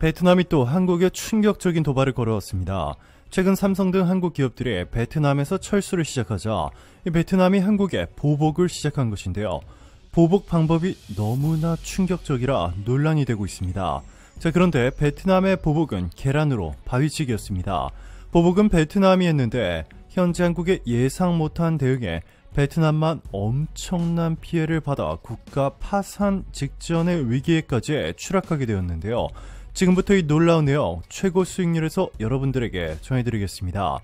베트남이 또 한국에 충격적인 도발을 걸어왔습니다. 최근 삼성 등 한국 기업들이 베트남에서 철수를 시작하자 베트남이 한국에 보복을 시작한 것인데요. 보복 방법이 너무나 충격적이라 논란이 되고 있습니다. 그런데 베트남의 보복은 계란으로 바위치기였습니다. 보복은 베트남이 했는데 현재 한국의 예상 못한 대응에 베트남만 엄청난 피해를 받아 국가 파산 직전의 위기에까지 추락하게 되었는데요. 지금부터 이 놀라운 내용 최고 수익률에서 여러분들에게 전해드리겠습니다.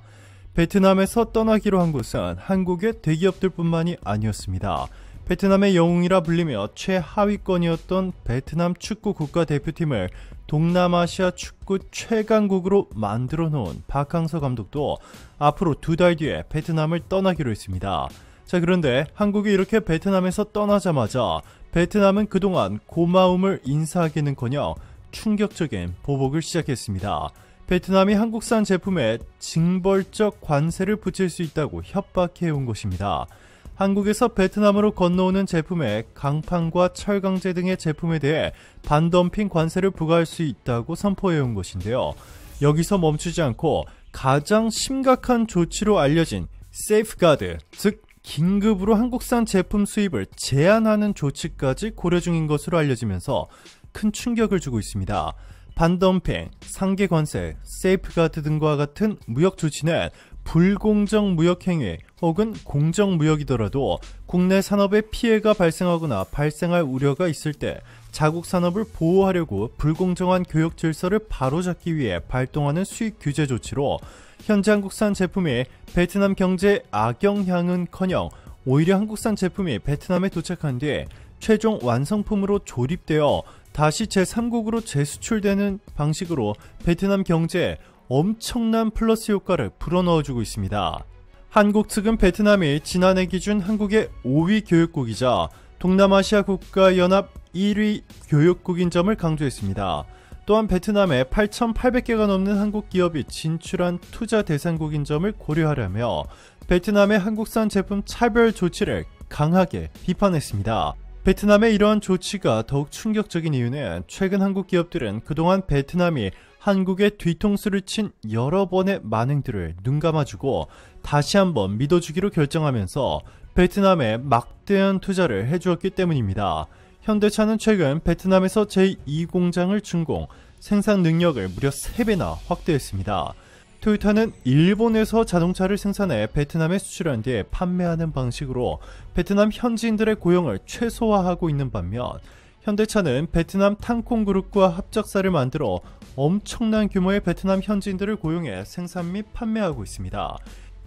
베트남에서 떠나기로 한 곳은 한국의 대기업들 뿐만이 아니었습니다. 베트남의 영웅이라 불리며 최하위권이었던 베트남 축구 국가대표팀을 동남아시아 축구 최강국으로 만들어 놓은 박항서 감독도 앞으로 2달 뒤에 베트남을 떠나기로 했습니다. 그런데 한국이 이렇게 베트남에서 떠나자마자 베트남은 그동안 고마움을 인사하기는커녕 충격적인 보복을 시작했습니다. 베트남이 한국산 제품에 징벌적 관세를 붙일 수 있다고 협박해온 것입니다. 한국에서 베트남으로 건너오는 제품에 강판과 철강제 등의 제품에 대해 반덤핑 관세를 부과할 수 있다고 선포해온 것인데요. 여기서 멈추지 않고 가장 심각한 조치로 알려진 세이프가드, 즉 긴급으로 한국산 제품 수입을 제한하는 조치까지 고려 중인 것으로 알려지면서 큰 충격을 주고 있습니다. 반덤핑, 상계관세, 세이프가드 등과 같은 무역 조치는 불공정 무역행위 혹은 공정무역이더라도 국내 산업에 피해가 발생하거나 발생할 우려가 있을 때 자국 산업을 보호하려고 불공정한 교역 질서를 바로잡기 위해 발동하는 수익 규제 조치로 현재 한국산 제품이 베트남 경제에 악영향은커녕 오히려 한국산 제품이 베트남에 도착한 뒤 최종 완성품으로 조립되어 다시 제3국으로 재수출되는 방식으로 베트남 경제에 엄청난 플러스 효과를 불어넣어주고 있습니다. 한국 측은 베트남이 지난해 기준 한국의 5위 교역국이자 동남아시아 국가연합 1위 교역국인 점을 강조했습니다. 또한 베트남에 8,800개가 넘는 한국 기업이 진출한 투자 대상국인 점을 고려하려며 베트남의 한국산 제품 차별 조치를 강하게 비판했습니다. 베트남의 이러한 조치가 더욱 충격적인 이유는 최근 한국 기업들은 그동안 베트남이 한국에 뒤통수를 친 여러 번의 만행들을 눈감아주고 다시 한번 믿어주기로 결정하면서 베트남에 막대한 투자를 해주었기 때문입니다. 현대차는 최근 베트남에서 제2공장을 준공, 생산 능력을 무려 3배나 확대했습니다. 토요타는 일본에서 자동차를 생산해 베트남에 수출한 뒤에 판매하는 방식으로 베트남 현지인들의 고용을 최소화하고 있는 반면 현대차는 베트남 탕콩그룹과 합작사를 만들어 엄청난 규모의 베트남 현지인들을 고용해 생산 및 판매하고 있습니다.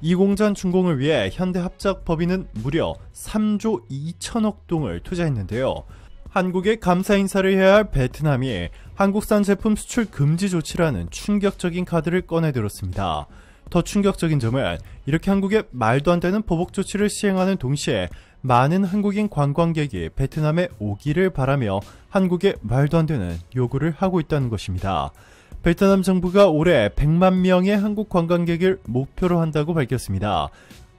이 공장 준공을 위해 현대합작법인은 무려 3조 2천억 동을 투자했는데요. 한국에 감사 인사를 해야 할 베트남이 한국산 제품 수출 금지 조치라는 충격적인 카드를 꺼내들었습니다. 더 충격적인 점은 이렇게 한국에 말도 안 되는 보복 조치를 시행하는 동시에 많은 한국인 관광객이 베트남에 오기를 바라며 한국에 말도 안 되는 요구를 하고 있다는 것입니다. 베트남 정부가 올해 100만 명의 한국 관광객을 목표로 한다고 밝혔습니다.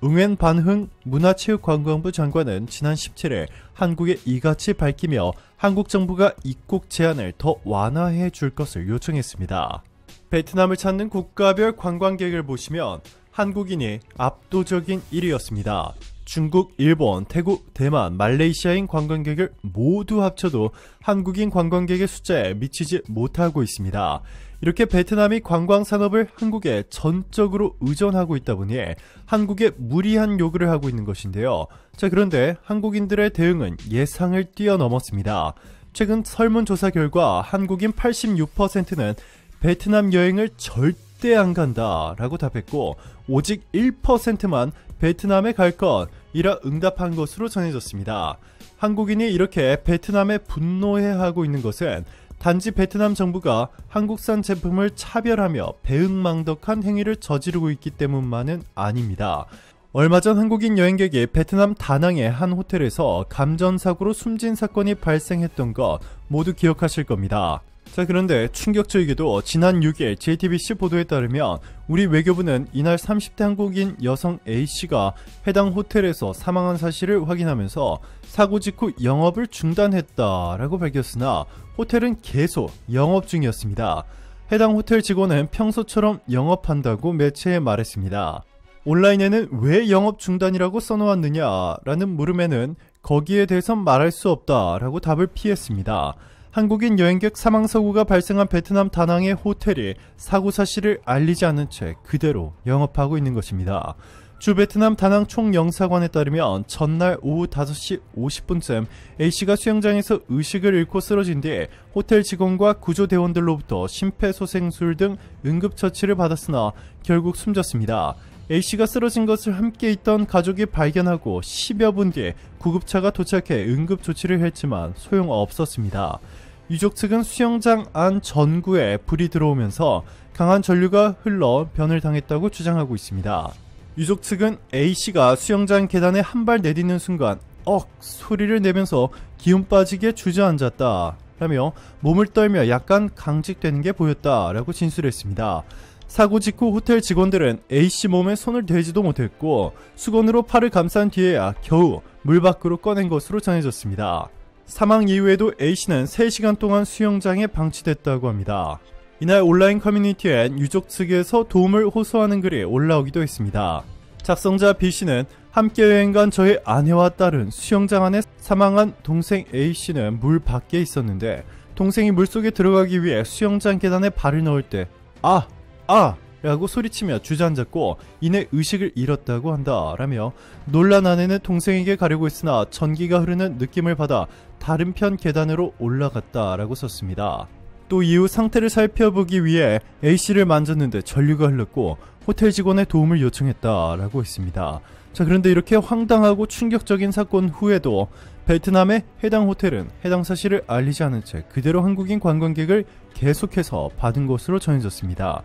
응웬 반흥 문화체육관광부 장관은 지난 17일 한국에 이같이 밝히며 한국 정부가 입국 제한을 더 완화해 줄 것을 요청했습니다. 베트남을 찾는 국가별 관광객을 보시면 한국인이 압도적인 1위였습니다. 중국, 일본, 태국, 대만, 말레이시아인 관광객을 모두 합쳐도 한국인 관광객의 숫자에 미치지 못하고 있습니다. 이렇게 베트남이 관광산업을 한국에 전적으로 의존하고 있다 보니 한국에 무리한 요구를 하고 있는 것인데요. 그런데 한국인들의 대응은 예상을 뛰어넘었습니다. 최근 설문조사 결과 한국인 86%는 베트남 여행을 절대 안 간다 라고 답했고 오직 1%만 베트남에 갈 것이라 응답한 것으로 전해졌습니다. 한국인이 이렇게 베트남에 분노해하고 있는 것은 단지 베트남 정부가 한국산 제품을 차별하며 배은망덕한 행위를 저지르고 있기 때문만은 아닙니다. 얼마 전 한국인 여행객이 베트남 다낭의 한 호텔에서 감전사고로 숨진 사건이 발생했던 것 모두 기억하실 겁니다. 자, 그런데 충격적이게도 지난 6일 JTBC 보도에 따르면 우리 외교부는 이날 30대 한국인 여성 A씨가 해당 호텔에서 사망한 사실을 확인하면서 사고 직후 영업을 중단했다라고 밝혔으나 호텔은 계속 영업 중이었습니다. 해당 호텔 직원은 평소처럼 영업한다고 매체에 말했습니다. 온라인에는 왜 영업 중단이라고 써놓았느냐라는 물음에는 거기에 대해선 말할 수 없다라고 답을 피했습니다. 한국인 여행객 사망 사고가 발생한 베트남 다낭의 호텔이 사고 사실을 알리지 않은 채 그대로 영업하고 있는 것입니다. 주 베트남 다낭 총영사관에 따르면 전날 오후 5시 50분쯤 A씨가 수영장에서 의식을 잃고 쓰러진 뒤 호텔 직원과 구조대원들로부터 심폐소생술 등 응급처치를 받았으나 결국 숨졌습니다. A씨가 쓰러진 것을 함께 있던 가족이 발견하고 10여 분 뒤에 구급차가 도착해 응급조치를 했지만 소용없었습니다. 유족 측은 수영장 안 전구에 불이 들어오면서 강한 전류가 흘러 변을 당했다고 주장하고 있습니다. 유족 측은 A씨가 수영장 계단에 한 발 내딛는 순간 소리를 내면서 기운 빠지게 주저앉았다 라며 몸을 떨며 약간 강직되는 게 보였다 라고 진술했습니다. 사고 직후 호텔 직원들은 A씨 몸에 손을 대지도 못했고 수건으로 팔을 감싼 뒤에야 겨우 물 밖으로 꺼낸 것으로 전해졌습니다. 사망 이후에도 A씨는 3시간 동안 수영장에 방치됐다고 합니다. 이날 온라인 커뮤니티엔 유족 측에서 도움을 호소하는 글이 올라오기도 했습니다. 작성자 B씨는 함께 여행 간 저의 아내와 딸은 수영장 안에 사망한 동생 A씨는 물 밖에 있었는데 동생이 물속에 들어가기 위해 수영장 계단에 발을 넣을 때 라고 소리치며 주저앉았고 이내 의식을 잃었다고 한다 라며 놀란 아내는 동생에게 가려고 했으나 전기가 흐르는 느낌을 받아 다른 편 계단으로 올라갔다 라고 썼습니다. 또 이후 상태를 살펴보기 위해 A씨를 만졌는데 전류가 흘렀고 호텔 직원의 도움을 요청했다 라고 했습니다. 자, 그런데 이렇게 황당하고 충격적인 사건 후에도 베트남의 해당 호텔은 해당 사실을 알리지 않은 채 그대로 한국인 관광객을 계속해서 받은 것으로 전해졌습니다.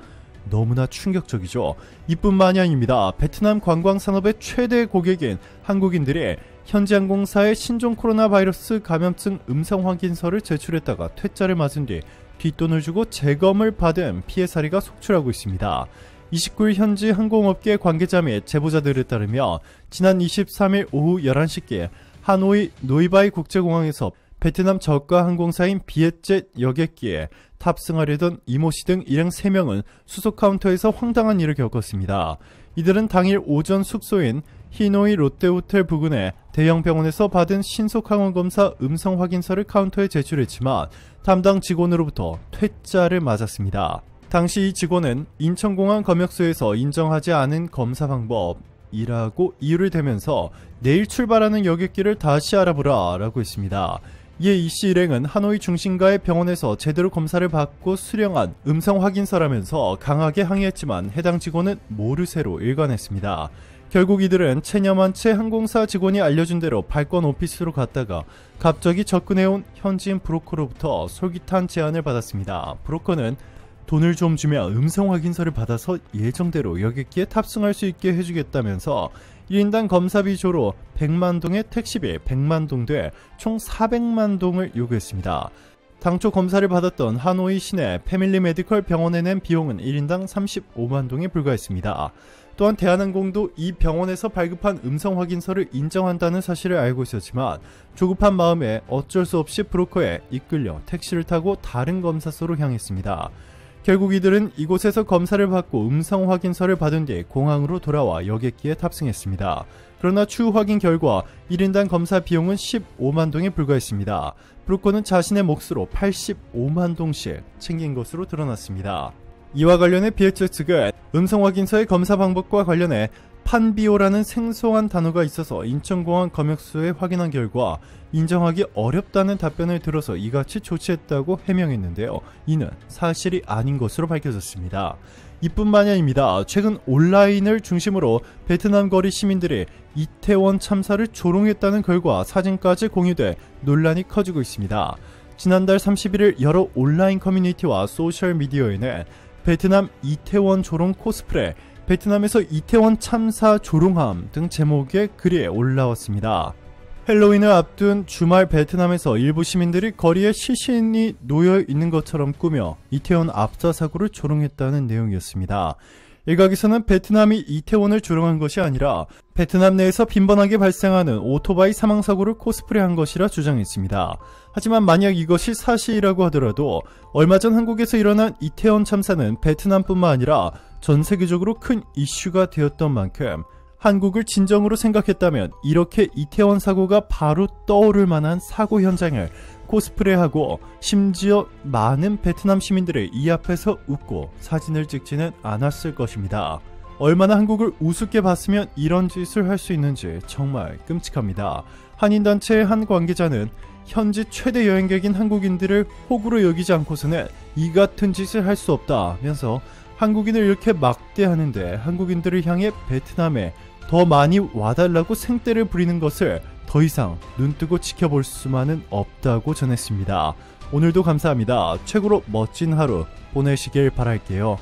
너무나 충격적이죠. 이뿐만이 아닙니다. 베트남 관광산업의 최대 고객인 한국인들이 현지항공사의 신종 코로나 바이러스 감염증 음성 확인서를 제출했다가 퇴짜를 맞은 뒤 뒷돈을 주고 재검을 받은 피해 사례가 속출하고 있습니다. 29일 현지 항공업계 관계자 및 제보자들에 따르면 지난 23일 오후 11시께 하노이 노이바이 국제공항에서 베트남 저가 항공사인 비엣젯 여객기에 탑승하려던 이모씨 등 일행 3명은 수속 카운터에서 황당한 일을 겪었습니다. 이들은 당일 오전 숙소인 히노이 롯데호텔 부근의 대형 병원에서 받은 신속항원검사 음성 확인서를 카운터에 제출했지만 담당 직원으로부터 퇴짜를 맞았습니다. 당시 이 직원은 인천공항 검역소에서 인정하지 않은 검사 방법이라고 이유를 대면서 내일 출발하는 여객기를 다시 알아보라 라고 했습니다. 이에 이씨 일행은 하노이 중심가의 병원에서 제대로 검사를 받고 수령한 음성 확인서라면서 강하게 항의했지만 해당 직원은 모르쇠로 일관했습니다. 결국 이들은 체념한 채 항공사 직원이 알려준 대로 발권 오피스로 갔다가 갑자기 접근해온 현지인 브로커로부터 솔깃한 제안을 받았습니다. 브로커는 돈을 좀 주면 음성 확인서를 받아서 예정대로 여객기에 탑승할 수 있게 해주겠다면서 1인당 검사비 조로 100만 동의 택시비 100만 동 돼 총 400만 동을 요구했습니다. 당초 검사를 받았던 하노이 시내 패밀리 메디컬 병원에 낸 비용은 1인당 35만 동에 불과했습니다. 또한 대한항공도 이 병원에서 발급한 음성 확인서를 인정한다는 사실을 알고 있었지만 조급한 마음에 어쩔 수 없이 브로커에 이끌려 택시를 타고 다른 검사소로 향했습니다. 결국 이들은 이곳에서 검사를 받고 음성 확인서를 받은 뒤 공항으로 돌아와 여객기에 탑승했습니다. 그러나 추후 확인 결과 1인당 검사 비용은 15만 동에 불과했습니다. 브로커는 자신의 몫으로 85만 동씩 챙긴 것으로 드러났습니다. 이와 관련해 비엣젯 측은 음성 확인서의 검사 방법과 관련해 판비오라는 생소한 단어가 있어서 인천공항 검역소에 확인한 결과 인정하기 어렵다는 답변을 들어서 이같이 조치했다고 해명했는데요. 이는 사실이 아닌 것으로 밝혀졌습니다. 이뿐만이 아닙니다. 최근 온라인을 중심으로 베트남 거리 시민들이 이태원 참사를 조롱했다는 글과 사진까지 공유돼 논란이 커지고 있습니다. 지난달 31일 여러 온라인 커뮤니티와 소셜미디어에는 베트남 이태원 조롱 코스프레, 베트남에서 이태원 참사 조롱함 등 제목의 글이 올라왔습니다. 헬로윈을 앞둔 주말 베트남에서 일부 시민들이 거리에 시신이 놓여 있는 것처럼 꾸며 이태원 압사 사고를 조롱했다는 내용이었습니다. 일각에서는 베트남이 이태원을 조롱한 것이 아니라 베트남 내에서 빈번하게 발생하는 오토바이 사망 사고를 코스프레한 것이라 주장했습니다. 하지만 만약 이것이 사실이라고 하더라도 얼마 전 한국에서 일어난 이태원 참사는 베트남뿐만 아니라 전 세계적으로 큰 이슈가 되었던 만큼 한국을 진정으로 생각했다면 이렇게 이태원 사고가 바로 떠오를 만한 사고 현장을 코스프레하고 심지어 많은 베트남 시민들의 이 앞에서 웃고 사진을 찍지는 않았을 것입니다. 얼마나 한국을 우습게 봤으면 이런 짓을 할 수 있는지 정말 끔찍합니다. 한인단체의 한 관계자는 현지 최대 여행객인 한국인들을 호구로 여기지 않고서는 이 같은 짓을 할 수 없다면서 한국인을 이렇게 막대하는데 한국인들을 향해 베트남에 더 많이 와달라고 생떼를 부리는 것을 더 이상 눈뜨고 지켜볼 수만은 없다고 전했습니다. 오늘도 감사합니다. 최고로 멋진 하루 보내시길 바랄게요.